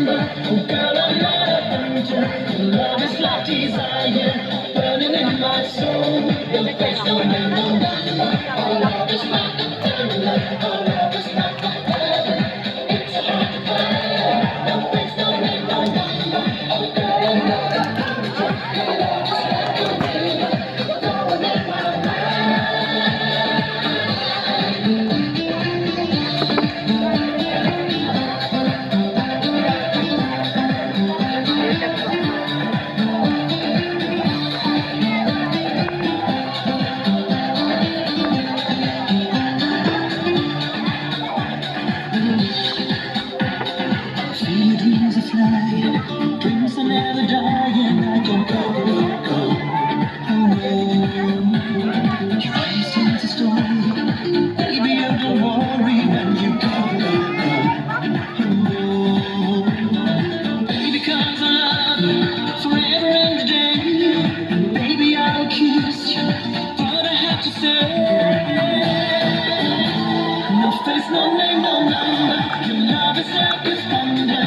number. Oh girl, I'm not a hunter. Love is like desire, burning in my soul. Your face don't have no number. Our love is like a thunder. Our love is like a heaven. It's a hard to find. Your face don't have no number. Oh girl, I'm not a hunter. Your love is like a river, flowing in my see dreams are flying, dreams are never dying. I don't go. Oh, your eyes tell the story. Baby, you don't worry when you go. Oh, baby, 'cause I love you forever and a day. Baby, I'll kiss you, but I have to say, no face, no name, no number. Your love is like a thunder.